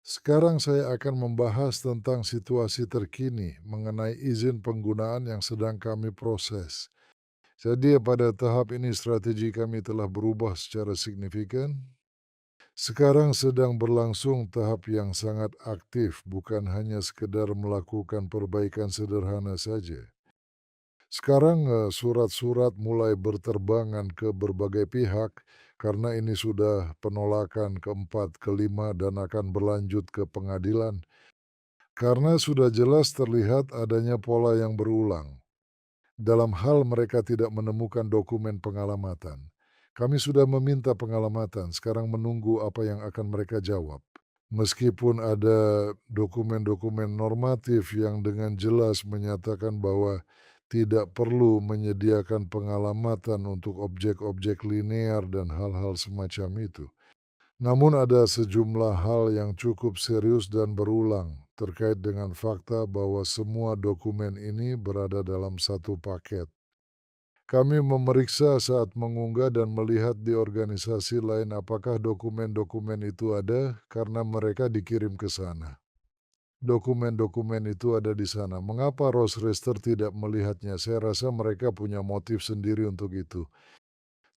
Sekarang saya akan membahas tentang situasi terkini mengenai izin penggunaan yang sedang kami proses. Jadi pada tahap ini strategi kami telah berubah secara signifikan. Sekarang sedang berlangsung tahap yang sangat aktif, bukan hanya sekedar melakukan perbaikan sederhana saja. Sekarang surat-surat mulai berterbangan ke berbagai pihak karena ini sudah penolakan keempat, kelima, dan akan berlanjut ke pengadilan. Karena sudah jelas terlihat adanya pola yang berulang. Dalam hal mereka tidak menemukan dokumen pengalamatan. Kami sudah meminta pengalamatan, sekarang menunggu apa yang akan mereka jawab. Meskipun ada dokumen-dokumen normatif yang dengan jelas menyatakan bahwa tidak perlu menyediakan pengalamatan untuk objek-objek linear dan hal-hal semacam itu. Namun ada sejumlah hal yang cukup serius dan berulang terkait dengan fakta bahwa semua dokumen ini berada dalam satu paket. Kami memeriksa saat mengunggah dan melihat di organisasi lain apakah dokumen-dokumen itu ada karena mereka dikirim ke sana. Dokumen-dokumen itu ada di sana. Mengapa Ross Rester tidak melihatnya? Saya rasa mereka punya motif sendiri untuk itu.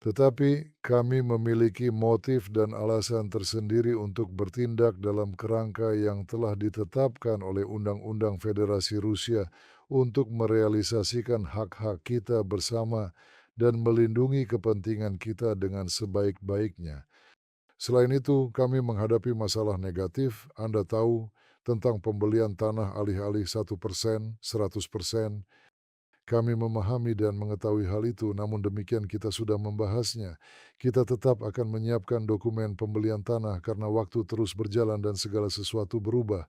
Tetapi kami memiliki motif dan alasan tersendiri untuk bertindak dalam kerangka yang telah ditetapkan oleh Undang-Undang Federasi Rusia untuk merealisasikan hak-hak kita bersama dan melindungi kepentingan kita dengan sebaik-baiknya. Selain itu, kami menghadapi masalah negatif, Anda tahu, tentang pembelian tanah alih-alih 1%, 100%. Kami memahami dan mengetahui hal itu, namun demikian kita sudah membahasnya. Kita tetap akan menyiapkan dokumen pembelian tanah karena waktu terus berjalan dan segala sesuatu berubah.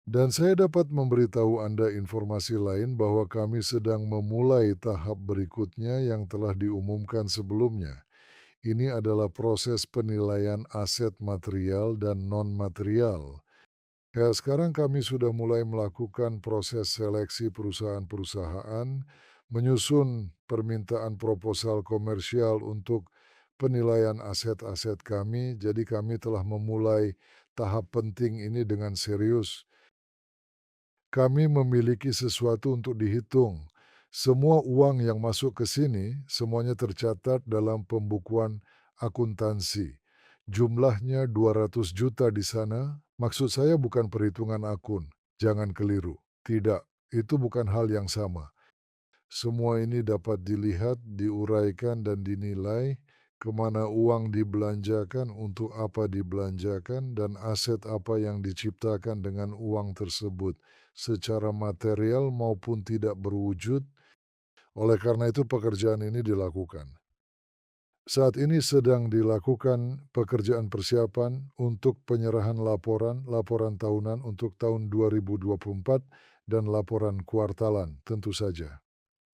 Dan saya dapat memberitahu Anda informasi lain bahwa kami sedang memulai tahap berikutnya yang telah diumumkan sebelumnya. Ini adalah proses penilaian aset material dan non-material. Ya, sekarang kami sudah mulai melakukan proses seleksi perusahaan-perusahaan, menyusun permintaan proposal komersial untuk penilaian aset-aset kami. Jadi kami telah memulai tahap penting ini dengan serius. Kami memiliki sesuatu untuk dihitung. Semua uang yang masuk ke sini semuanya tercatat dalam pembukuan akuntansi. Jumlahnya 200 juta di sana. Maksud saya bukan perhitungan akun. Jangan keliru. Tidak, itu bukan hal yang sama. Semua ini dapat dilihat, diuraikan, dan dinilai kemana uang dibelanjakan, untuk apa dibelanjakan, dan aset apa yang diciptakan dengan uang tersebut, secara material maupun tidak berwujud. Oleh karena itu pekerjaan ini dilakukan. Saat ini sedang dilakukan pekerjaan persiapan untuk penyerahan laporan tahunan untuk tahun 2024 dan laporan kuartalan tentu saja.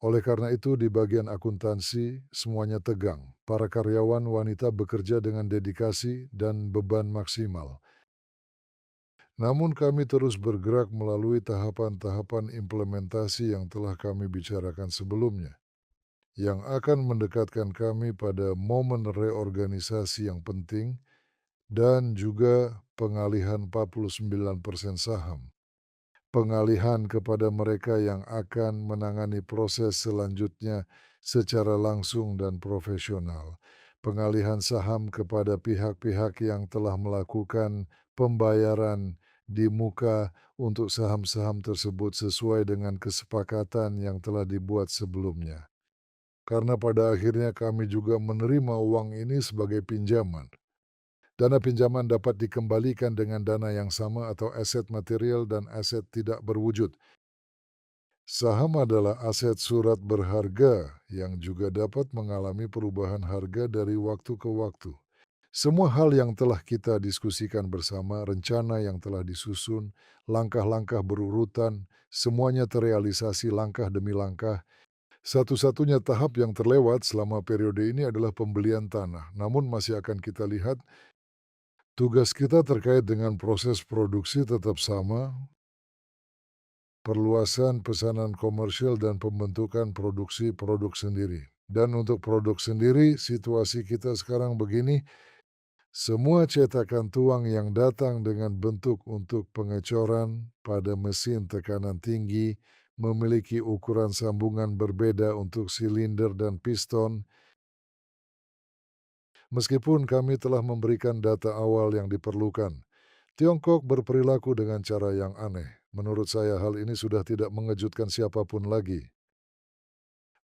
Oleh karena itu di bagian akuntansi semuanya tegang. Para karyawan wanita bekerja dengan dedikasi dan beban maksimal. Namun kami terus bergerak melalui tahapan-tahapan implementasi yang telah kami bicarakan sebelumnya, yang akan mendekatkan kami pada momen reorganisasi yang penting dan juga pengalihan 49% saham. Pengalihan kepada mereka yang akan menangani proses selanjutnya secara langsung dan profesional. Pengalihan saham kepada pihak-pihak yang telah melakukan pembayaran di muka untuk saham-saham tersebut sesuai dengan kesepakatan yang telah dibuat sebelumnya. Karena pada akhirnya kami juga menerima uang ini sebagai pinjaman. Dana pinjaman dapat dikembalikan dengan dana yang sama atau aset material dan aset tidak berwujud. Saham adalah aset surat berharga yang juga dapat mengalami perubahan harga dari waktu ke waktu. Semua hal yang telah kita diskusikan bersama, rencana yang telah disusun, langkah-langkah berurutan, semuanya terrealisasi langkah demi langkah. Satu-satunya tahap yang terlewat selama periode ini adalah pembelian tanah. Namun masih akan kita lihat, tugas kita terkait dengan proses produksi tetap sama, perluasan pesanan komersial dan pembentukan produksi produk sendiri. Dan untuk produk sendiri, situasi kita sekarang begini, Semua cetakan tuang yang datang dengan bentuk untuk pengecoran pada mesin tekanan tinggi memiliki ukuran sambungan berbeda untuk silinder dan piston. Meskipun kami telah memberikan data awal yang diperlukan, Tiongkok berperilaku dengan cara yang aneh. Menurut saya hal ini sudah tidak mengejutkan siapapun lagi.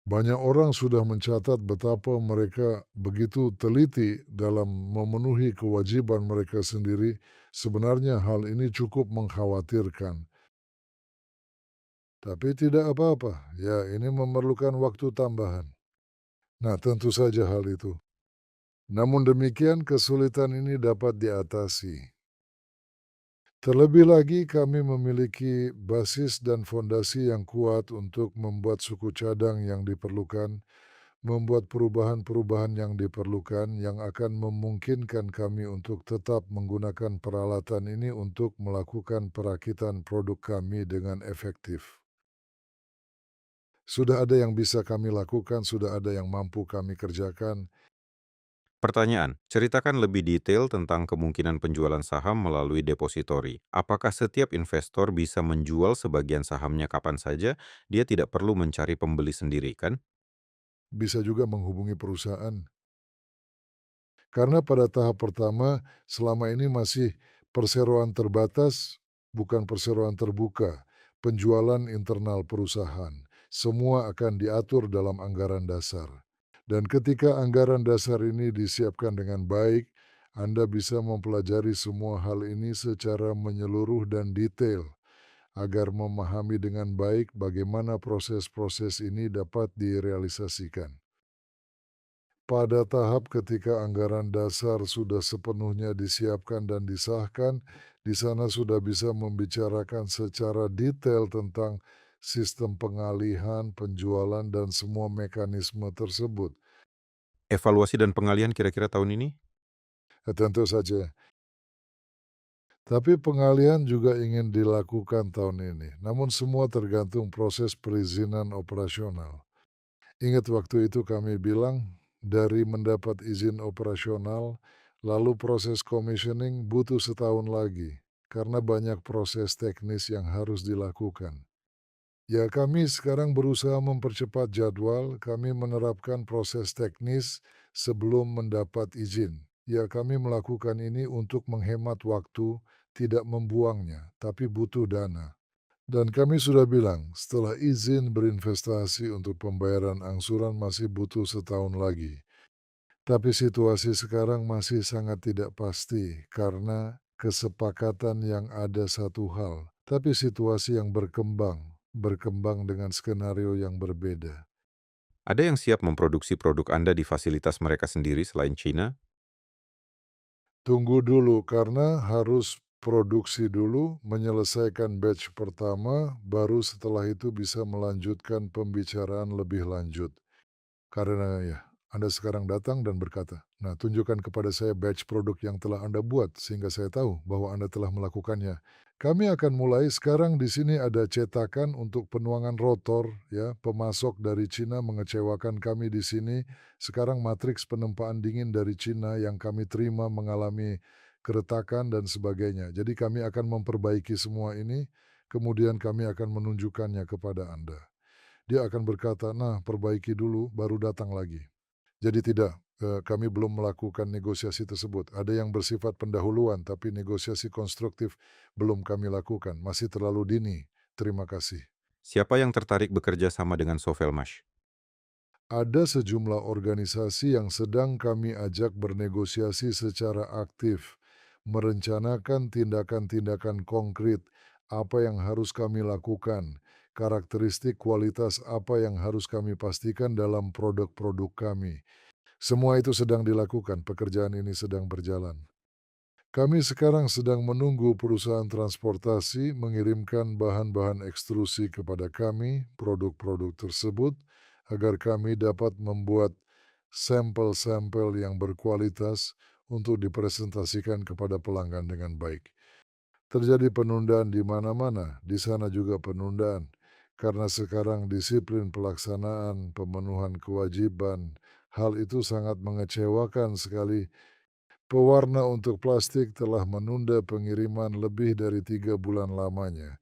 Banyak orang sudah mencatat betapa mereka begitu teliti dalam memenuhi kewajiban mereka sendiri. Sebenarnya hal ini cukup mengkhawatirkan. Tapi tidak apa-apa, ya ini memerlukan waktu tambahan. Nah, tentu saja hal itu. Namun demikian kesulitan ini dapat diatasi. Terlebih lagi kami memiliki basis dan fondasi yang kuat untuk membuat suku cadang yang diperlukan, membuat perubahan-perubahan yang diperlukan yang akan memungkinkan kami untuk tetap menggunakan peralatan ini untuk melakukan perakitan produk kami dengan efektif. Sudah ada yang bisa kami lakukan, sudah ada yang mampu kami kerjakan. Pertanyaan, ceritakan lebih detail tentang kemungkinan penjualan saham melalui depositori. Apakah setiap investor bisa menjual sebagian sahamnya kapan saja? Dia tidak perlu mencari pembeli sendiri, kan? Bisa juga menghubungi perusahaan. Karena pada tahap pertama, selama ini masih perseroan terbatas, bukan perseroan terbuka, penjualan internal perusahaan. Semua akan diatur dalam anggaran dasar. Dan ketika anggaran dasar ini disiapkan dengan baik, Anda bisa mempelajari semua hal ini secara menyeluruh dan detail agar memahami dengan baik bagaimana proses-proses ini dapat direalisasikan. Pada tahap ketika anggaran dasar sudah sepenuhnya disiapkan dan disahkan, di sana sudah bisa membicarakan secara detail tentang sistem pengalihan, penjualan, dan semua mekanisme tersebut. Evaluasi dan pengalihan kira-kira tahun ini? Tentu saja. Tapi pengalihan juga ingin dilakukan tahun ini. Namun semua tergantung proses perizinan operasional. Ingat waktu itu kami bilang, dari mendapat izin operasional, lalu proses commissioning butuh setahun lagi, karena banyak proses teknis yang harus dilakukan. Ya kami sekarang berusaha mempercepat jadwal, kami menerapkan proses teknis sebelum mendapat izin. Ya kami melakukan ini untuk menghemat waktu, tidak membuangnya, tapi butuh dana. Dan kami sudah bilang, setelah izin berinvestasi untuk pembayaran angsuran masih butuh setahun lagi. Tapi situasi sekarang masih sangat tidak pasti karena kesepakatan yang ada satu hal, tapi situasi yang berkembang dengan skenario yang berbeda. Ada yang siap memproduksi produk Anda di fasilitas mereka sendiri selain China? Tunggu dulu karena harus produksi dulu, menyelesaikan batch pertama, baru setelah itu bisa melanjutkan pembicaraan lebih lanjut. Karena ya, Anda sekarang datang dan berkata, "Nah, tunjukkan kepada saya batch produk yang telah Anda buat sehingga saya tahu bahwa Anda telah melakukannya." Kami akan mulai sekarang di sini ada cetakan untuk penuangan rotor ya, pemasok dari Cina mengecewakan kami di sini. Sekarang matriks penempaan dingin dari Cina yang kami terima mengalami keretakan dan sebagainya. Jadi kami akan memperbaiki semua ini, kemudian kami akan menunjukkannya kepada Anda. Dia akan berkata, "Nah, perbaiki dulu, baru datang lagi." Jadi tidak, kami belum melakukan negosiasi tersebut. Ada yang bersifat pendahuluan, tapi negosiasi konstruktif belum kami lakukan, masih terlalu dini. Terima kasih. Siapa yang tertarik bekerja sama dengan Sovelmash? Ada sejumlah organisasi yang sedang kami ajak bernegosiasi secara aktif, merencanakan tindakan-tindakan konkret, apa yang harus kami lakukan, karakteristik kualitas apa yang harus kami pastikan dalam produk-produk kami. Semua itu sedang dilakukan, pekerjaan ini sedang berjalan. Kami sekarang sedang menunggu perusahaan transportasi mengirimkan bahan-bahan ekstrusi kepada kami, produk-produk tersebut, agar kami dapat membuat sampel-sampel yang berkualitas untuk dipresentasikan kepada pelanggan dengan baik. Terjadi penundaan di mana-mana, di sana juga penundaan. Karena sekarang disiplin pelaksanaan, pemenuhan kewajiban, hal itu sangat mengecewakan sekali. Pewarna untuk plastik telah menunda pengiriman lebih dari 3 bulan lamanya.